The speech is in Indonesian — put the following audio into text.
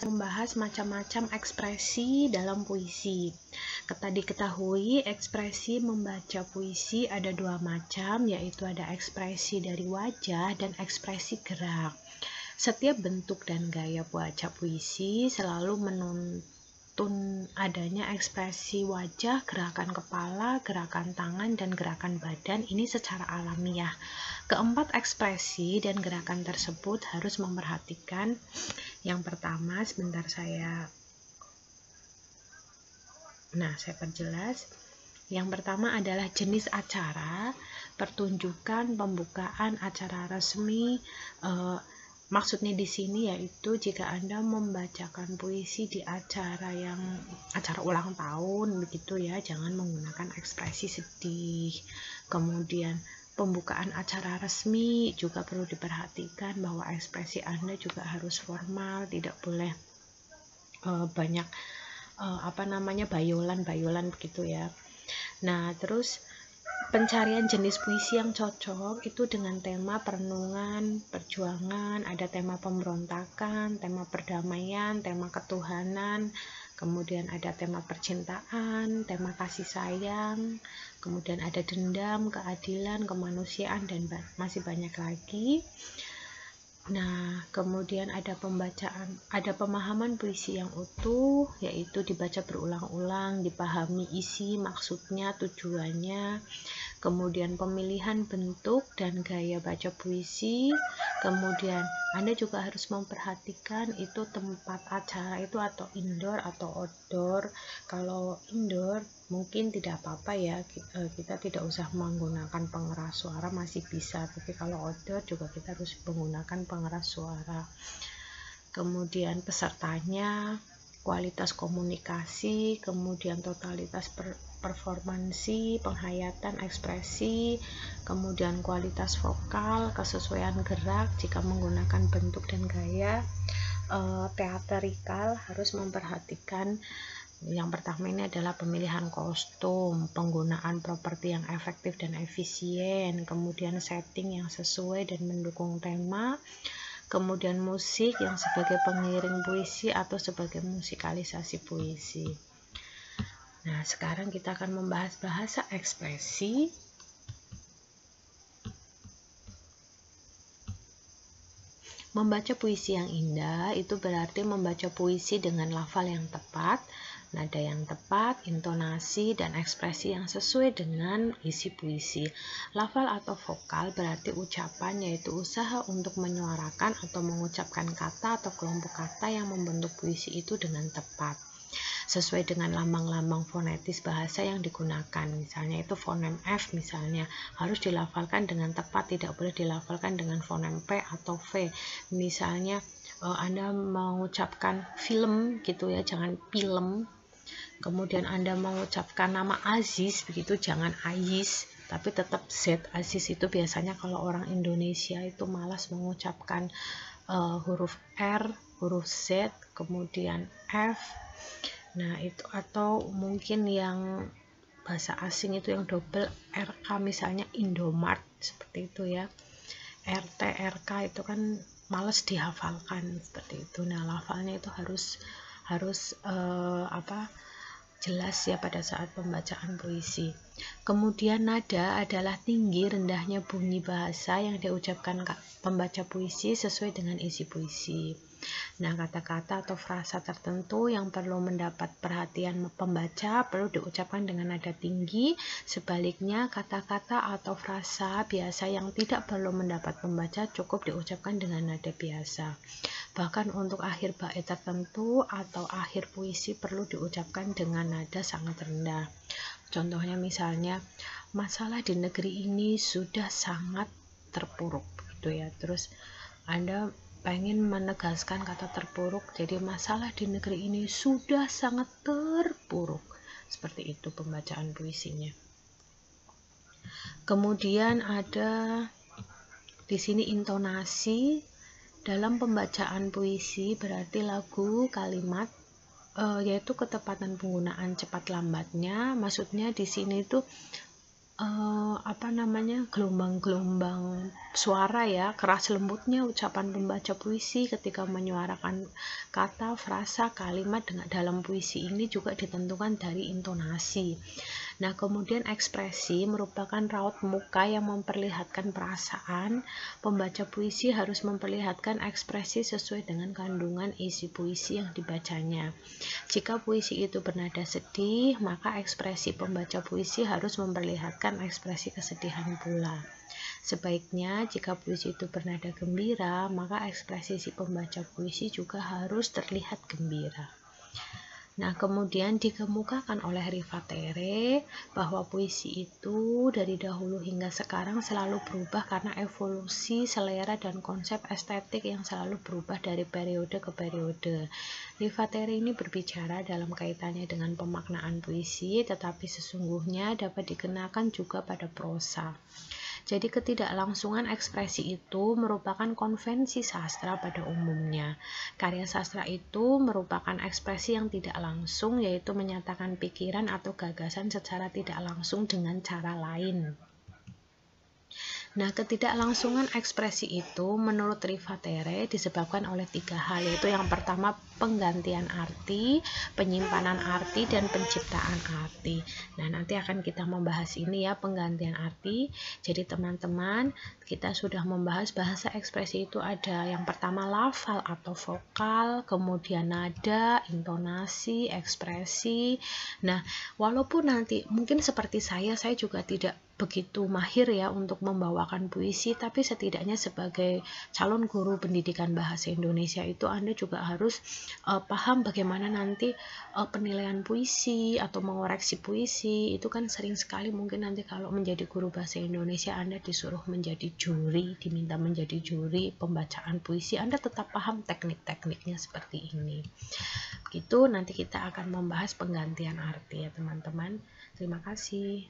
membahas macam-macam ekspresi dalam puisi. Diketahui ekspresi membaca puisi ada dua macam, yaitu ada ekspresi dari wajah dan ekspresi gerak. Setiap bentuk dan gaya baca puisi selalu menuntun adanya ekspresi wajah, gerakan kepala, gerakan tangan, dan gerakan badan ini secara alamiah. Keempat ekspresi dan gerakan tersebut harus memperhatikan. Yang pertama, saya perjelas. Yang pertama adalah jenis acara, pertunjukan, pembukaan acara resmi. Maksudnya di sini yaitu jika Anda membacakan puisi di acara ulang tahun begitu ya, jangan menggunakan ekspresi sedih. Kemudian pembukaan acara resmi juga perlu diperhatikan bahwa ekspresi Anda juga harus formal, tidak boleh banyak bayolan begitu ya. Nah, terus pencarian jenis puisi yang cocok itu dengan tema perenungan, perjuangan, ada tema pemberontakan, tema perdamaian, tema ketuhanan, kemudian ada tema percintaan, tema kasih sayang, kemudian ada dendam, keadilan, kemanusiaan, dan masih banyak lagi. Nah, kemudian ada pemahaman puisi yang utuh, yaitu dibaca berulang-ulang, dipahami isi, maksudnya, tujuannya. Kemudian pemilihan bentuk dan gaya baca puisi. Kemudian Anda juga harus memperhatikan itu tempat acara itu atau indoor atau outdoor. Kalau indoor mungkin tidak apa-apa ya, kita tidak usah menggunakan pengeras suara, masih bisa. Tapi kalau outdoor juga kita harus menggunakan pengeras suara. Kemudian pesertanya, kualitas komunikasi, kemudian totalitas performansi, penghayatan ekspresi, kemudian kualitas vokal, kesesuaian gerak jika menggunakan bentuk dan gaya. Teatrikal harus memperhatikan. Yang pertama ini adalah pemilihan kostum, penggunaan properti yang efektif dan efisien, kemudian setting yang sesuai dan mendukung tema, kemudian musik yang sebagai pengiring puisi atau sebagai musikalisasi puisi. Nah, sekarang kita akan membahas bahasa ekspresi. Membaca puisi yang indah itu berarti membaca puisi dengan lafal yang tepat, nada yang tepat, intonasi, dan ekspresi yang sesuai dengan isi puisi. Lafal atau vokal berarti ucapan, yaitu usaha untuk menyuarakan atau mengucapkan kata atau kelompok kata yang membentuk puisi itu dengan tepat, sesuai dengan lambang-lambang fonetis bahasa yang digunakan. Misalnya itu fonem F misalnya harus dilafalkan dengan tepat, tidak boleh dilafalkan dengan fonem P atau V. Misalnya Anda mengucapkan film gitu ya, jangan film. Kemudian Anda mengucapkan nama Aziz begitu, jangan Ais, tapi tetap Z. Aziz itu biasanya kalau orang Indonesia itu malas mengucapkan huruf R, huruf Z, kemudian F. Nah, itu atau mungkin yang bahasa asing itu yang double RK, misalnya Indomart seperti itu ya. RT, RK itu kan males dihafalkan seperti itu. Nah, lafalnya itu harus jelas ya pada saat pembacaan puisi. Kemudian nada adalah tinggi rendahnya bunyi bahasa yang diucapkan pembaca puisi sesuai dengan isi puisi. Nah, kata-kata atau frasa tertentu yang perlu mendapat perhatian pembaca perlu diucapkan dengan nada tinggi. Sebaliknya, kata-kata atau frasa biasa yang tidak perlu mendapat pembaca cukup diucapkan dengan nada biasa. Bahkan untuk akhir bait tertentu atau akhir puisi perlu diucapkan dengan nada sangat rendah. Contohnya misalnya, masalah di negeri ini sudah sangat terpuruk gitu ya. Terus Anda pengen menegaskan kata terpuruk, jadi masalah di negeri ini sudah sangat terpuruk. Seperti itu pembacaan puisinya. Kemudian ada di sini intonasi. Dalam pembacaan puisi berarti lagu, kalimat, yaitu ketepatan penggunaan cepat lambatnya. Maksudnya di sini itu gelombang-gelombang suara ya, keras lembutnya ucapan pembaca puisi ketika menyuarakan kata, frasa, kalimat dengan dalam puisi ini juga ditentukan dari intonasi. Nah, kemudian ekspresi merupakan raut muka yang memperlihatkan perasaan. Pembaca puisi harus memperlihatkan ekspresi sesuai dengan kandungan isi puisi yang dibacanya. Jika puisi itu bernada sedih, maka ekspresi pembaca puisi harus memperlihatkan ekspresi kesedihan pula. Sebaiknya jika puisi itu bernada gembira, maka ekspresi si pembaca puisi juga harus terlihat gembira. Nah, kemudian dikemukakan oleh Rivatere bahwa puisi itu dari dahulu hingga sekarang selalu berubah karena evolusi selera dan konsep estetik yang selalu berubah dari periode ke periode. Rivatere ini berbicara dalam kaitannya dengan pemaknaan puisi, tetapi sesungguhnya dapat dikenakan juga pada prosa. Jadi ketidaklangsungan ekspresi itu merupakan konvensi sastra pada umumnya. Karya sastra itu merupakan ekspresi yang tidak langsung, yaitu menyatakan pikiran atau gagasan secara tidak langsung dengan cara lain. Nah, ketidaklangsungan ekspresi itu menurut Rivatere disebabkan oleh 3 hal, yaitu yang pertama penggantian arti, penyimpanan arti, dan penciptaan arti. Nah, nanti akan kita membahas ini ya, penggantian arti. Jadi teman-teman, kita sudah membahas bahasa ekspresi itu ada yang pertama lafal atau vokal, kemudian nada, intonasi, ekspresi. Nah, walaupun nanti mungkin seperti saya juga tidak begitu mahir ya untuk membawakan puisi, tapi setidaknya sebagai calon guru pendidikan bahasa Indonesia itu Anda juga harus paham bagaimana nanti penilaian puisi atau mengoreksi puisi. Itu kan sering sekali mungkin nanti kalau menjadi guru bahasa Indonesia Anda disuruh menjadi juri, diminta menjadi juri pembacaan puisi, Anda tetap paham teknik-tekniknya seperti ini. Begitu, nanti kita akan membahas penggantian arti ya teman-teman. Terima kasih.